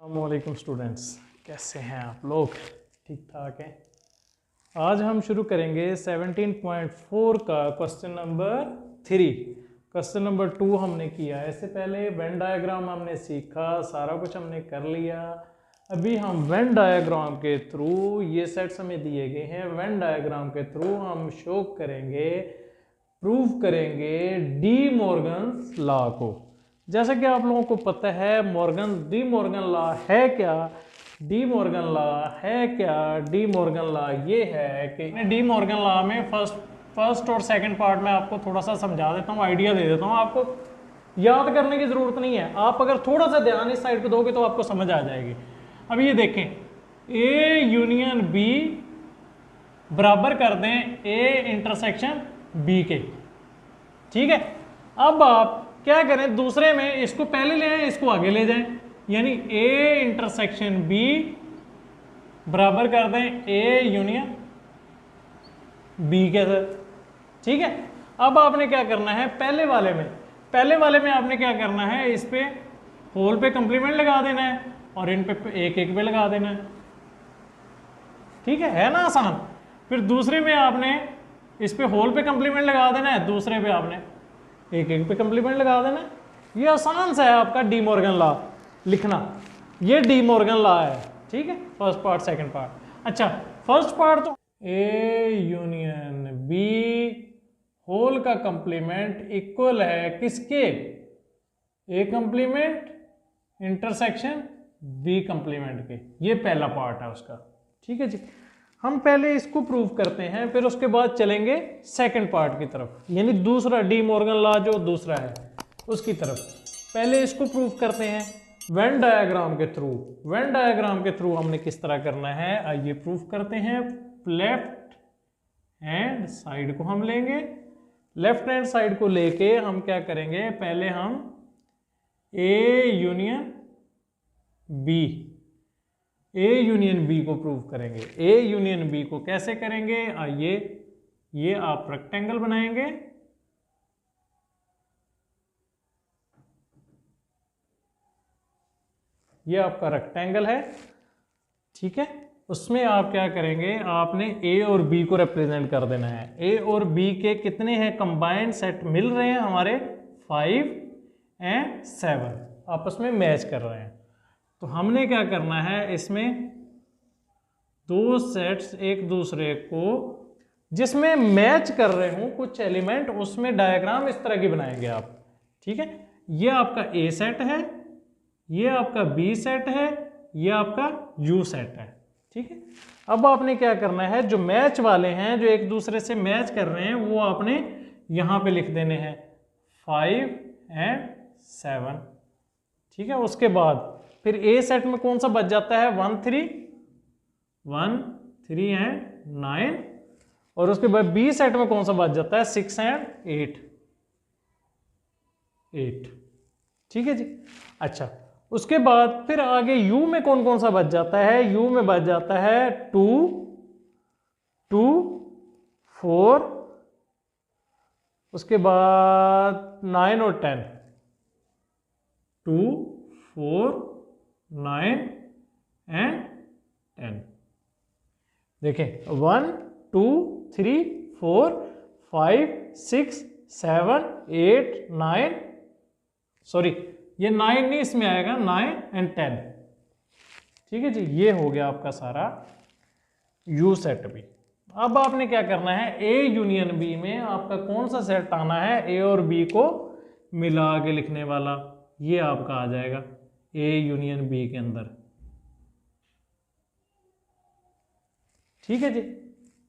अस्सलामुअलैकुम स्टूडेंट्स, कैसे हैं आप लोग? ठीक ठाक हैं। आज हम शुरू करेंगे 17.4 का क्वेश्चन नंबर 3। क्वेश्चन नंबर 2 हमने किया है। इससे पहले वेन डायग्राम हमने सीखा, सारा कुछ हमने कर लिया। अभी हम वेन डायग्राम के थ्रू, ये सेट्स हमें दिए गए हैं, वेन डायग्राम के थ्रू हम शो करेंगे, प्रूव करेंगे डी मॉर्गन्स लॉ को। जैसा कि आप लोगों को पता है डी मॉर्गन लॉ है क्या? डी मॉर्गन लॉ है क्या? डी मॉर्गन लॉ ये है कि डी मॉर्गन लॉ में फर्स्ट और सेकंड पार्ट में आपको थोड़ा सा समझा देता हूँ, आइडिया दे देता हूँ। आपको याद करने की ज़रूरत नहीं है, आप अगर थोड़ा सा ध्यान इस साइड पे दोगे तो आपको समझ आ जाएगी। अब ये देखें, ए यूनियन बी बराबर कर दें ए इंटरसेक्शन बी के, ठीक है। अब आप क्या करें, दूसरे में इसको पहले ले आए, इसको आगे ले जाएं, यानी ए इंटरसेक्शन बी बराबर कर दें ए यूनियन बी के साथ, ठीक है। अब आपने क्या करना है, पहले वाले में आपने क्या करना है, इस पे होल पे कंप्लीमेंट लगा देना है और इन पे एक एक पे लगा देना है, ठीक है ना आसान। फिर दूसरे में आपने इस पे होल पे कंप्लीमेंट लगा देना है, दूसरे पे आपने एक एक पे कंप्लीमेंट लगा देना है। ये आसान सा है आपका डी मॉर्गन लॉ लिखना, ये डी मॉर्गन लॉ है, ठीक है। First part second part. अच्छा, फर्स्ट पार्ट तो ए यूनियन बी होल का कंप्लीमेंट इक्वल है किसके? ए कंप्लीमेंट इंटरसेक्शन बी कंप्लीमेंट के, ये पहला पार्ट है उसका, ठीक है जी। हम पहले इसको प्रूव करते हैं, फिर उसके बाद चलेंगे सेकंड पार्ट की तरफ, यानी दूसरा डी मॉर्गन लॉ जो दूसरा है उसकी तरफ। पहले इसको प्रूव करते हैं वेन डायग्राम के थ्रू। वेन डायग्राम के थ्रू हमने किस तरह करना है, आइए प्रूव करते हैं। लेफ्ट हैंड साइड को हम लेंगे, लेफ्ट हैंड साइड को लेके हम क्या करेंगे, पहले हम ए यूनियन बी को प्रूव करेंगे। ए यूनियन बी को कैसे करेंगे, आइए, ये आप रेक्टेंगल बनाएंगे, ये आपका रेक्टेंगल है, ठीक है। उसमें आप क्या करेंगे, आपने ए और बी को रिप्रेजेंट कर देना है। ए और बी के कितने हैं कंबाइंड सेट मिल रहे हैं हमारे, 5 एंड 7 आपस में मैच कर रहे हैं। तो हमने क्या करना है, इसमें दो सेट्स एक दूसरे को जिसमें मैच कर रहे हो कुछ एलिमेंट, उसमें डायग्राम इस तरह की बनाएंगे आप, ठीक है। ये आपका ए सेट है, ये आपका बी सेट है, ये आपका यू सेट है, ठीक है। अब आपने क्या करना है, जो मैच वाले हैं, जो एक दूसरे से मैच कर रहे हैं, वो आपने यहां पे लिख देने हैं 5 एंड 7, ठीक है। उसके बाद फिर ए सेट में कौन सा बच जाता है, 1 3 एंड 9, और उसके बाद बी सेट में कौन सा बच जाता है, 6 एंड 8, ठीक है जी। अच्छा, उसके बाद फिर आगे यू में कौन कौन सा बच जाता है, यू में बच जाता है 2 4, उसके बाद 9 और 10, 2 4 9 एंड 10। देखें, 1 2 3 4 5 6 7 8 9, सॉरी ये 9 नहीं, इसमें आएगा 9 एंड 10, ठीक है जी। ये हो गया आपका सारा यू सेट भी। अब आपने क्या करना है, ए यूनियन बी में आपका कौन सा सेट आना है, ए और बी को मिला के लिखने वाला, ये आपका आ जाएगा ए यूनियन बी के अंदर, ठीक है जी।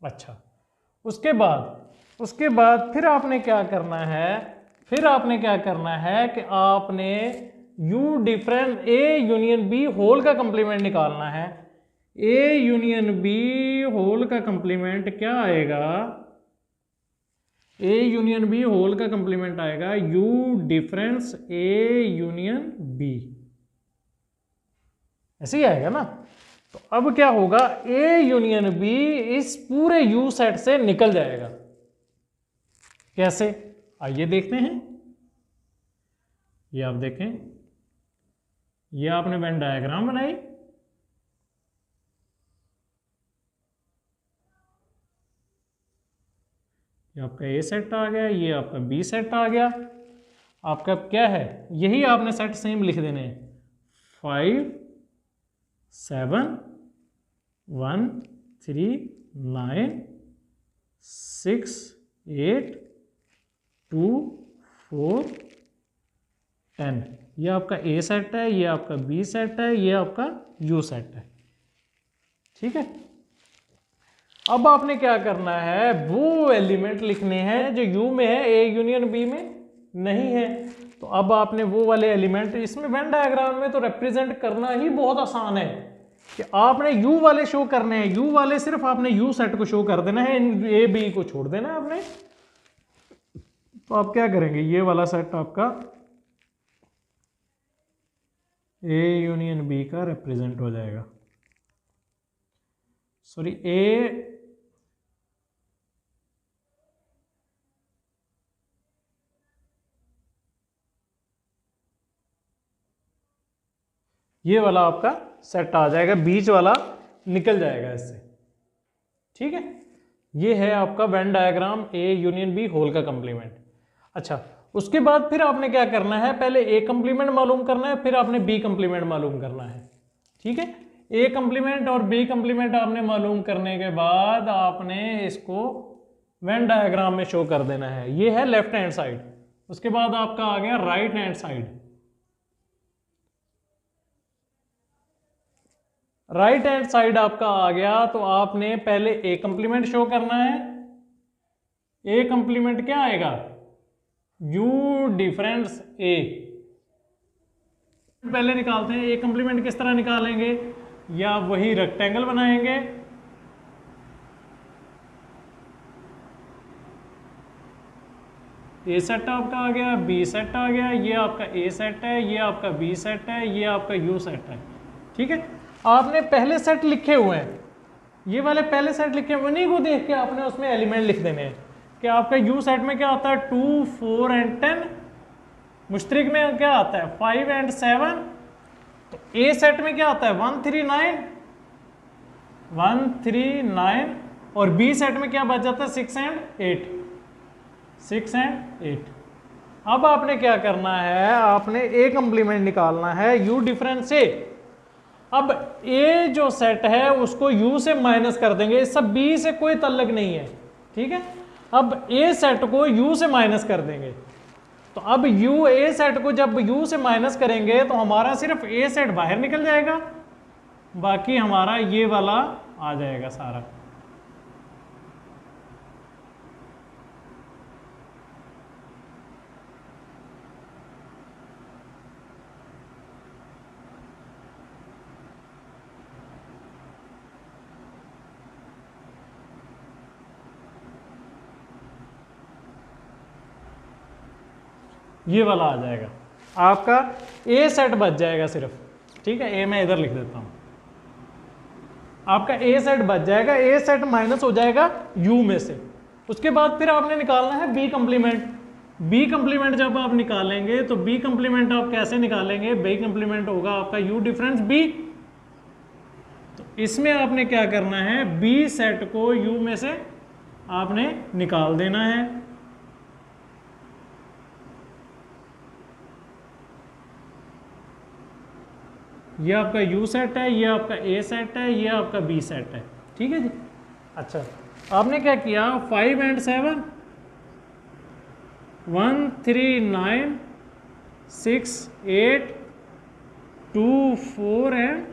अच्छा, उसके बाद फिर आपने क्या करना है, कि आपने U difference A union B whole का कंप्लीमेंट निकालना है। ए यूनियन बी होल का कंप्लीमेंट क्या आएगा, ए यूनियन बी होल का कंप्लीमेंट आएगा U difference A union B, ऐसे ही आएगा ना। तो अब क्या होगा, ए यूनियन बी इस पूरे यू सेट से निकल जाएगा। कैसे, आइए देखते हैं। ये आप देखें, ये आपने वेन डायग्राम बनाई, ये आपका ए सेट आ गया, ये आपका बी सेट आ गया। आपका क्या है, यही आपने सेट सेम लिख देने हैं, 5 7 1 3 9 6 8 2 4 10। ये आपका ए सेट है, ये आपका बी सेट है, ये आपका यू सेट है। ठीक है, अब आपने क्या करना है, वो एलिमेंट लिखने हैं जो यू में है, ए यूनियन बी में नहीं है। तो अब आपने वो वाले एलिमेंट, इसमें वेन डायग्राम में तो रिप्रेजेंट करना ही बहुत आसान है कि आपने यू वाले शो करने हैं, यू वाले सिर्फ आपने यू सेट को शो कर देना है, ए बी को छोड़ देना है आपने। तो आप क्या करेंगे, ये वाला सेट आपका ए यूनियन बी का रिप्रेजेंट हो जाएगा, सॉरी ए ये वाला आपका सेट आ जाएगा, बीच वाला निकल जाएगा इससे। ठीक है, ये है आपका Venn diagram A union B whole का कंप्लीमेंट। अच्छा, उसके बाद फिर आपने क्या करना है, पहले ए कंप्लीमेंट मालूम करना है, फिर आपने बी कंप्लीमेंट मालूम करना है। ठीक है, ए कंप्लीमेंट और बी कंप्लीमेंट आपने मालूम करने के बाद आपने इसको वेन डायग्राम में शो कर देना है। ये है लेफ्ट हैंड साइड, उसके बाद आपका आ गया right hand side. Right hand side आपका आ गया, तो आपने पहले ए कंप्लीमेंट शो करना है। ए कंप्लीमेंट क्या आएगा, यू डिफरेंस ए। पहले निकालते हैं ए कंप्लीमेंट, किस तरह निकालेंगे, या वही रेक्टेंगल बनाएंगे, ए सेट आपका आ गया, बी सेट आ गया, ये आपका ए सेट है, ये आपका बी सेट है, ये आपका यू सेट है। ठीक है, आपने पहले सेट लिखे हुए हैं, ये वाले पहले सेट लिखे हुए, उन्हीं को देख के आपने उसमें एलिमेंट लिख देने हैं कि आपका यू सेट में क्या आता है 2 4 एंड 10, मुश्तरिक में क्या आता है 5 एंड 7, तो ए सेट में क्या आता है 1 3 9 और बी सेट में क्या बच जाता है 6 एंड 8। अब आपने क्या करना है, आपने ए कंप्लीमेंट निकालना है, यू डिफरेंस ए। अब ए जो सेट है उसको यू से माइनस कर देंगे, सब बी से कोई ताल्लुक नहीं है। ठीक है, अब ए सेट को यू से माइनस कर देंगे, तो अब यू ए सेट को जब यू से माइनस करेंगे तो हमारा सिर्फ ए सेट बाहर निकल जाएगा, बाकी हमारा ये वाला आ जाएगा सारा। ये वाला आ जाएगा आपका, ए सेट बच जाएगा सिर्फ। ठीक है, ए मैं इधर लिख देता हूं, आपका ए सेट बच जाएगा, ए सेट माइनस हो जाएगा यू में से। उसके बाद फिर आपने निकालना है बी कंप्लीमेंट। बी कंप्लीमेंट जब आप निकालेंगे तो बी कंप्लीमेंट आप कैसे निकालेंगे, बी कंप्लीमेंट होगा आपका यू डिफरेंस बी। तो इसमें आपने क्या करना है, बी सेट को यू में से आपने निकाल देना है। ये आपका यू सेट है, ये आपका ए सेट है, ये आपका बी सेट है। ठीक है जी। अच्छा, आपने क्या किया 5 एंड 7 1 3 9 6 8 2 4 एंड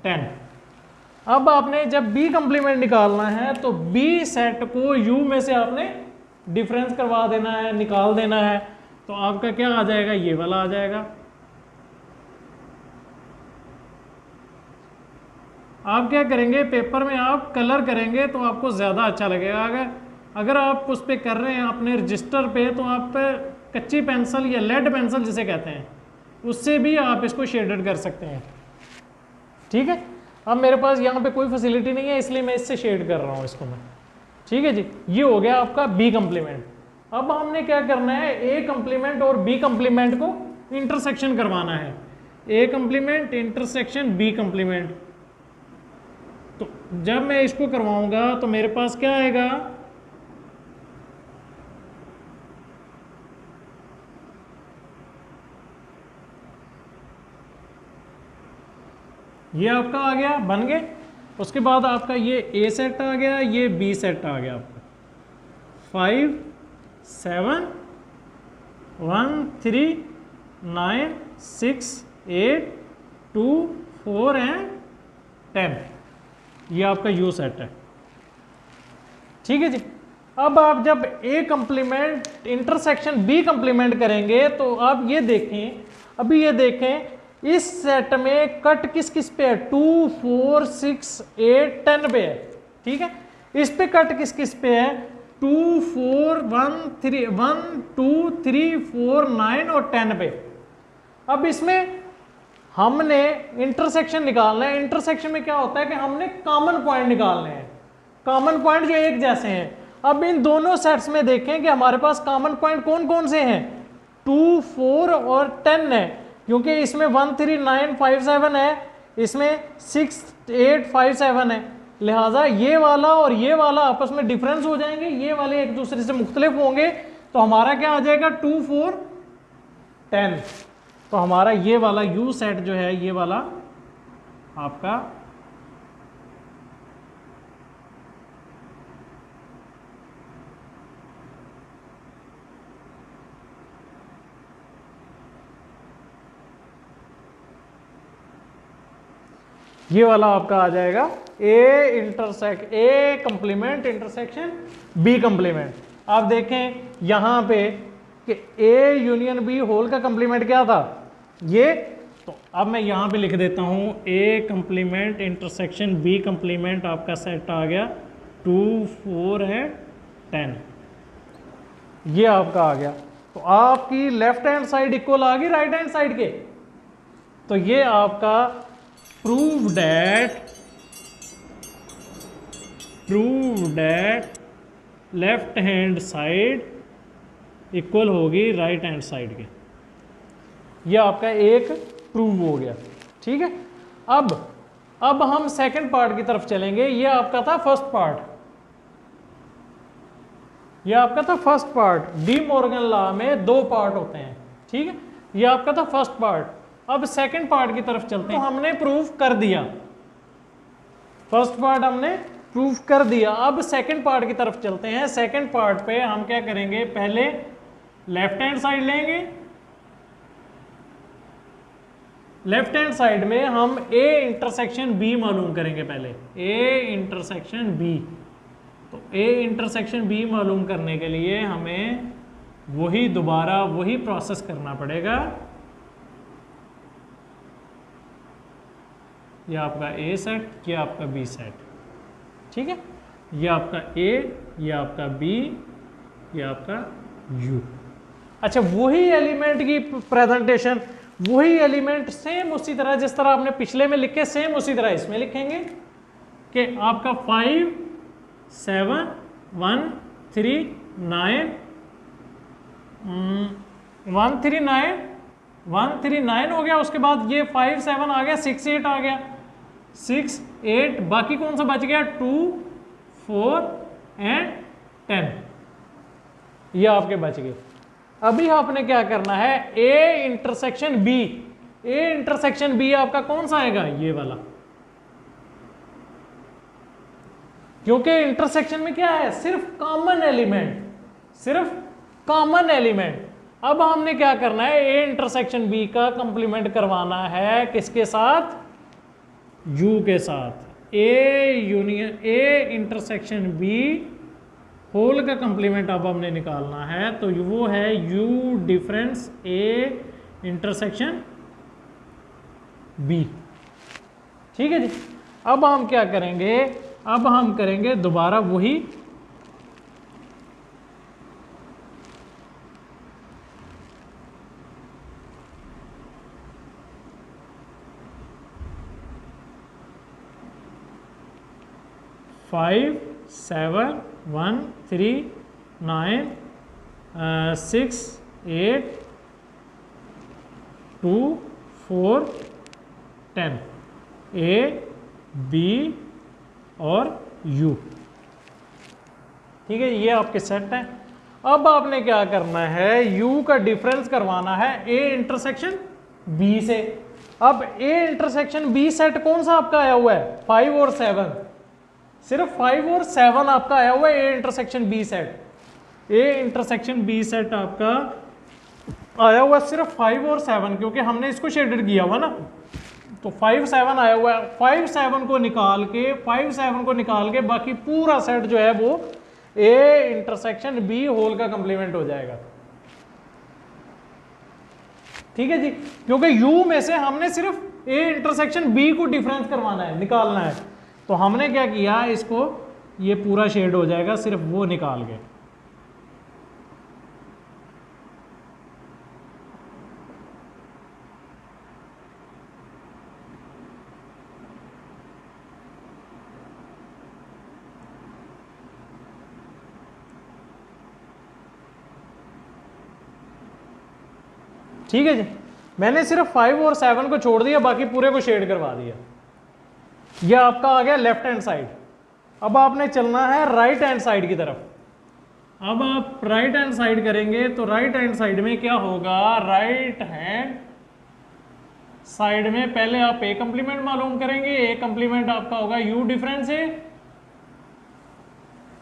10। अब आपने जब बी कंप्लीमेंट निकालना है तो बी सेट को यू में से आपने डिफरेंस करवा देना है, निकाल देना है। तो आपका क्या आ जाएगा, ये वाला आ जाएगा। आप क्या करेंगे, पेपर में आप कलर करेंगे तो आपको ज़्यादा अच्छा लगेगा। अगर आप उस पर कर रहे हैं अपने रजिस्टर पे, तो आप कच्ची पेंसिल या लेड पेंसिल जिसे कहते हैं, उससे भी आप इसको शेडेड कर सकते हैं। ठीक है, अब मेरे पास यहाँ पे कोई फैसिलिटी नहीं है, इसलिए मैं इससे शेड कर रहा हूँ इसको मैं। ठीक है जी, ये हो गया आपका बी कंप्लीमेंट। अब हमने क्या करना है, ए कंप्लीमेंट और बी कंप्लीमेंट को इंटरसेक्शन करवाना है। A complement intersection B complement. तो जब मैं इसको करवाऊंगा तो मेरे पास क्या आएगा, ये आपका आ गया, बन गए। उसके बाद आपका ये ए सेट आ गया, ये बी सेट आ गया आपका 5 7 1 3 9 6 8 2 4 एंड 10, ये आपका यू सेट है। ठीक है जी। अब आप जब ए कंप्लीमेंट इंटरसेक्शन बी कंप्लीमेंट करेंगे तो आप ये देखें, अभी ये देखें इस सेट में कट किस किस पे है, 2 4 6 8 10 पे है। ठीक है, इस पे कट किस किस पे है, 2 4 1 3 1 2 3 4 9 और 10 पे। अब इसमें हमने इंटरसेक्शन निकालना है। इंटरसेक्शन में क्या होता है कि हमने कॉमन पॉइंट निकालने हैं, कॉमन पॉइंट जो एक जैसे हैं। अब इन दोनों सेट्स में देखें कि हमारे पास कॉमन पॉइंट कौन कौन से हैं, 2 4 और 10 है, क्योंकि इसमें 1 3 9 5 7 है, इसमें 6 8 5 7 है। लिहाजा ये वाला और ये वाला आपस में डिफरेंस हो जाएंगे, ये वाले एक दूसरे से मुख्तलिफ होंगे। तो हमारा क्या आ जाएगा 2 4 10। तो हमारा ये वाला यू सेट जो है, ये वाला आपका ये वाला आपका आ जाएगा ए कंप्लीमेंट इंटरसेक्शन बी कंप्लीमेंट। आप देखें यहां पे कि ए यूनियन बी होल का कंप्लीमेंट क्या था, ये। तो अब मैं यहां पे लिख देता हूं ए कंप्लीमेंट इंटरसेक्शन बी कंप्लीमेंट आपका सेट आ गया 2 4 है 10, ये आपका आ गया। तो आपकी लेफ्ट हैंड साइड इक्वल आ गई राइट हैंड साइड के। तो ये आपका prove that left hand side equal होगी राइट हैंड साइड के। ये आपका एक प्रूव हो गया। ठीक है, अब हम सेकंड पार्ट की तरफ चलेंगे। ये आपका था फर्स्ट पार्ट, ये आपका था first part. De Morgan law में 2 पार्ट होते हैं। ठीक है, ये आपका था फर्स्ट पार्ट। अब सेकंड पार्ट की तरफ चलते हैं। तो हमने प्रूफ कर दिया, फर्स्ट पार्ट हमने प्रूफ कर दिया। अब सेकंड पार्ट की तरफ चलते हैं। सेकंड पार्ट पे हम क्या करेंगे, पहले लेफ्ट हैंड साइड लेंगे। लेफ्ट हैंड साइड में हम ए इंटरसेक्शन बी मालूम करेंगे। पहले ए इंटरसेक्शन बी। तो ए इंटरसेक्शन बी मालूम करने के लिए हमें दोबारा वही प्रोसेस करना पड़ेगा। ये आपका ए सेट, ये आपका बी सेट। ठीक है, ये आपका ए, ये आपका बी, ये आपका यू। अच्छा, वही एलिमेंट की प्रेजेंटेशन, वही एलिमेंट सेम उसी तरह जिस तरह आपने पिछले में लिखे, सेम उसी तरह इसमें लिखेंगे कि आपका 5 7 1 3 9 1 3 9 1 3 9 हो गया। उसके बाद ये 5 7 आ गया, 6 8 आ गया, 6 8, बाकी कौन सा बच गया 2 4 एंड 10, ये आपके बच गए। अभी आपने क्या करना है, A intersection B. A intersection B आपका कौन सा आएगा, ये वाला, क्योंकि इंटरसेक्शन में क्या है, सिर्फ कॉमन एलिमेंट, सिर्फ कॉमन एलिमेंट। अब हमने क्या करना है, ए इंटरसेक्शन बी का कंप्लीमेंट करवाना है किसके साथ, यू के साथ। A union A intersection B whole का कंप्लीमेंट अब हमने निकालना है, तो वो है U difference A intersection B. ठीक है जी। अब हम क्या करेंगे, अब हम करेंगे दोबारा वही, फाइव 7 1 3 9 6 8 2 4 10, A B और U। ठीक है, ये आपके सेट है। अब आपने क्या करना है, U का डिफरेंस करवाना है A इंटरसेक्शन B से। अब A इंटरसेक्शन B सेट कौन सा आपका आया हुआ है, 5 और 7, सिर्फ 5 और 7 आपका आया हुआ है A intersection B set. A intersection B set आपका आया हुआ सिर्फ 5 और 7, क्योंकि हमने इसको शेडेड किया हुआ ना, तो 5 7 आया हुआ है। 5 7 को निकाल के बाकी पूरा सेट जो है वो A इंटरसेक्शन B होल का कंप्लीमेंट हो जाएगा। ठीक है जी, क्योंकि U में से हमने सिर्फ A इंटरसेक्शन B को डिफरेंस करवाना है, निकालना है। तो हमने क्या किया, इसको ये पूरा शेड हो जाएगा सिर्फ वो निकाल के। ठीक है जी, मैंने सिर्फ 5 और 7 को छोड़ दिया, बाकी पूरे को शेड करवा दिया। ये आपका आ गया लेफ्ट हैंड साइड। अब आपने चलना है राइट हैंड साइड की तरफ। अब आप राइट हैंड साइड करेंगे तो राइट हैंड साइड में क्या होगा, राइट हैंड साइड में पहले आप ए कंप्लीमेंट मालूम करेंगे। ए कंप्लीमेंट आपका होगा यू डिफरेंस ए।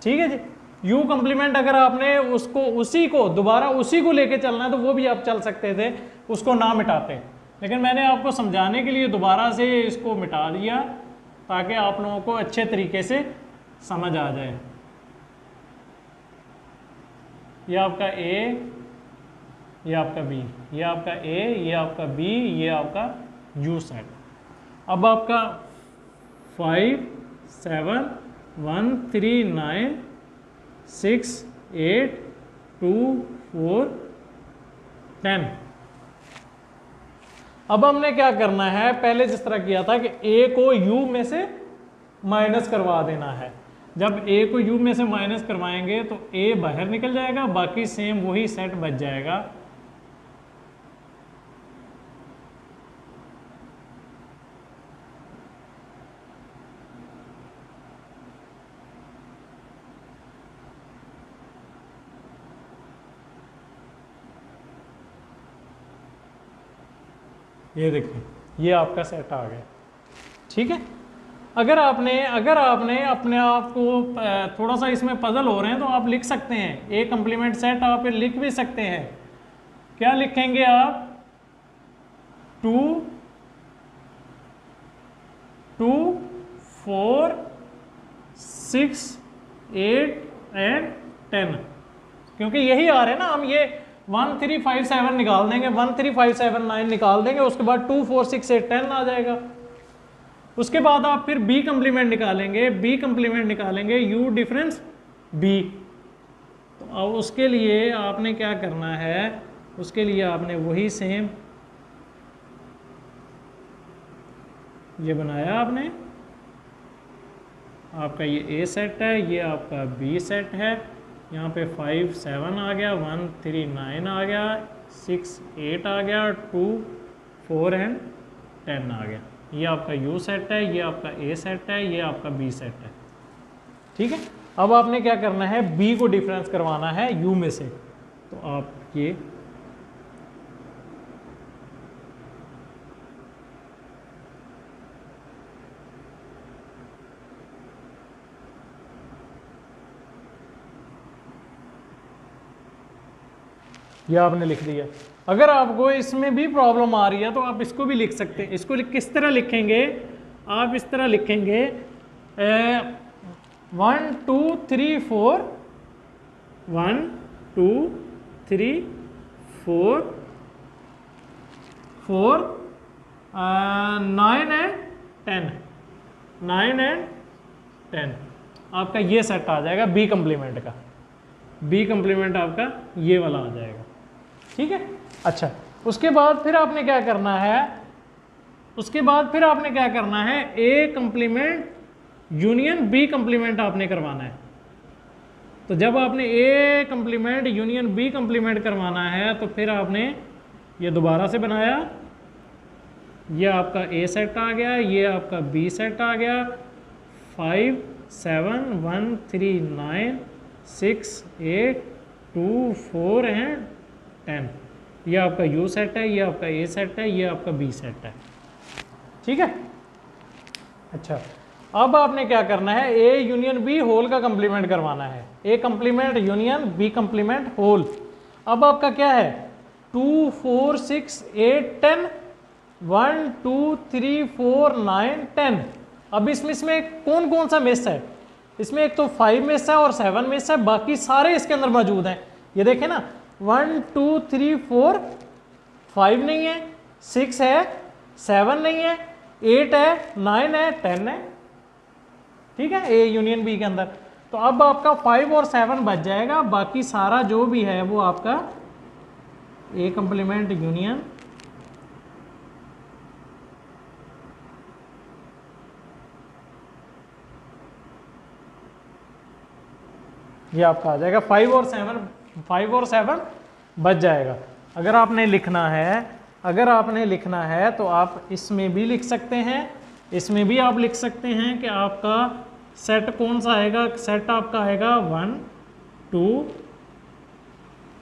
ठीक है जी, यू कंप्लीमेंट अगर आपने उसको उसी को दोबारा उसी को लेके चलना है तो वो भी आप चल सकते थे, उसको ना मिटाते, लेकिन मैंने आपको समझाने के लिए दोबारा से इसको मिटा दिया ताकि आप लोगों को अच्छे तरीके से समझ आ जाए। ये आपका ए, ये आपका बी, ये आपका ए, ये आपका बी, ये आपका यू सेट। अब आपका 5 7 1 3 9 6 8 2 4 10। अब हमने क्या करना है, पहले जिस तरह किया था कि ए को यू में से माइनस करवा देना है। जब ए को यू में से माइनस करवाएंगे तो ए बाहर निकल जाएगा, बाकी सेम वही सेट बच जाएगा। ये देखिए, ये आपका सेट आ गया। ठीक है, अगर आपने अपने आप को थोड़ा सा इसमें पजल हो रहे हैं तो आप लिख सकते हैं ए कंप्लीमेंट सेट, आप लिख भी सकते हैं। क्या लिखेंगे आप, 2 2 4 6 8 एंड 10, क्योंकि यही आ रहे हैं ना। हम ये 1 3 5 7 निकाल देंगे, 1 3 5 7 9 निकाल देंगे, उसके बाद 2 4 6 8 10 आ जाएगा। उसके बाद आप फिर बी कंप्लीमेंट निकालेंगे, यू डिफरेंस बी। तो अब उसके लिए आपने क्या करना है, उसके लिए आपने वही सेम ये बनाया आपने, आपका ये ए सेट है, ये आपका बी सेट है। यहाँ पे 5 7 आ गया, 1 3 9 आ गया, 6 8 आ गया, 2 4 एंड 10 आ गया। ये आपका यू सेट है, ये आपका ए सेट है, ये आपका बी सेट है। ठीक है, अब आपने क्या करना है, बी को डिफरेंस करवाना है यू में से। तो आप ये आपने लिख दिया। अगर आपको इसमें भी प्रॉब्लम आ रही है तो आप इसको भी लिख सकते हैं। इसको किस तरह लिखेंगे, आप इस तरह लिखेंगे 1 2 3 4 1 2 3 4 4 9 एंड 10, 9 एंड 10 आपका ये सेट आ जाएगा बी कंप्लीमेंट का। बी कंप्लीमेंट आपका ये वाला आ जाएगा। ठीक है, अच्छा, उसके बाद फिर आपने क्या करना है, A complement union B complement आपने करवाना है। तो जब आपने ए कंप्लीमेंट यूनियन बी कंप्लीमेंट करवाना है तो फिर आपने ये दोबारा से बनाया ये आपका ए सेट आ गया, ये आपका बी सेट आ गया, 5 7 1 3 9 6 8 2 4 एंड 10। ये आपका यू सेट है, ये आपका ए सेट है, ये आपका बी सेट है। ठीक है। अच्छा, अब आपने क्या करना है, ए यूनियन बी होल का कंप्लीमेंट करवाना है। A complement union B complement whole. अब आपका क्या है, 2 4 6 8 10, 1 2 3 4 9 10। अब इसमें कौन कौन सा मिस है, इसमें एक तो 5 मिस है और 7 मिस है, बाकी सारे इसके अंदर मौजूद हैं। ये देखें ना, 1 2 3 4 5 नहीं है, 6 है, 7 नहीं है, 8 है, 9 है, 10 है। ठीक है, ए यूनियन बी के अंदर। तो अब आपका 5 और 7 बच जाएगा, बाकी सारा जो भी है वो आपका ए कंप्लीमेंट यूनियन ये आपका आ जाएगा। 5 और 7 बच जाएगा। अगर आपने लिखना है तो आप इसमें भी लिख सकते हैं, इसमें भी आप लिख सकते हैं कि आपका सेट कौन सा आएगा। सेट आपका आएगा 1 2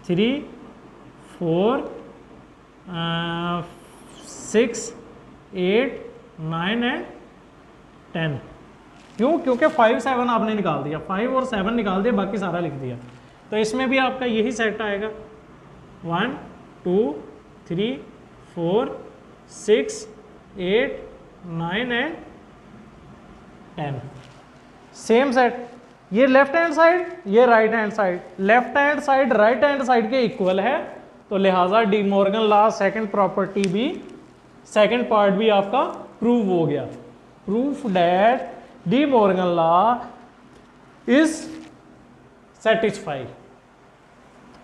3 4 6 8 9 एंड 10। क्यों? क्योंकि 5 7 आपने निकाल दिया, 5 और 7 निकाल दिया, बाकी सारा लिख दिया। तो इसमें भी आपका यही सेट आएगा, 1 2 3 4 6 8 9 एंड 10। सेम सेट, ये लेफ्ट हैंड साइड, ये right hand side, left hand side right hand side के इक्वल है, तो लिहाजा De Morgan law second property भी, सेकंड पार्ट भी आपका प्रूव हो गया। Proof that De Morgan law is satisfied.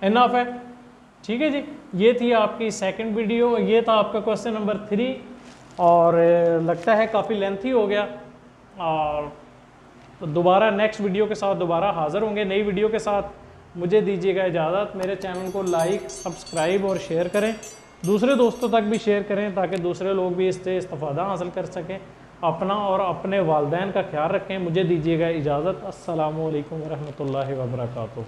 Enough है। ठीक है जी, ये थी आपकी सेकंड वीडियो, ये था आपका क्वेश्चन नंबर 3 और लगता है काफ़ी लेंथी हो गया। और तो दोबारा नेक्स्ट वीडियो के साथ दोबारा हाज़िर होंगे नई वीडियो के साथ। मुझे दीजिएगा इजाज़त। मेरे चैनल को लाइक सब्सक्राइब और शेयर करें, दूसरे दोस्तों तक भी शेयर करें ताकि दूसरे लोग भी इससे इस्तिफ़ादा हासिल कर सकें। अपना और अपने वालिदैन का ख्याल रखें। मुझे दीजिएगा इजाज़त। अस्सलामु अलैकुम वरहमतुल्लाहि वबरकातुहू।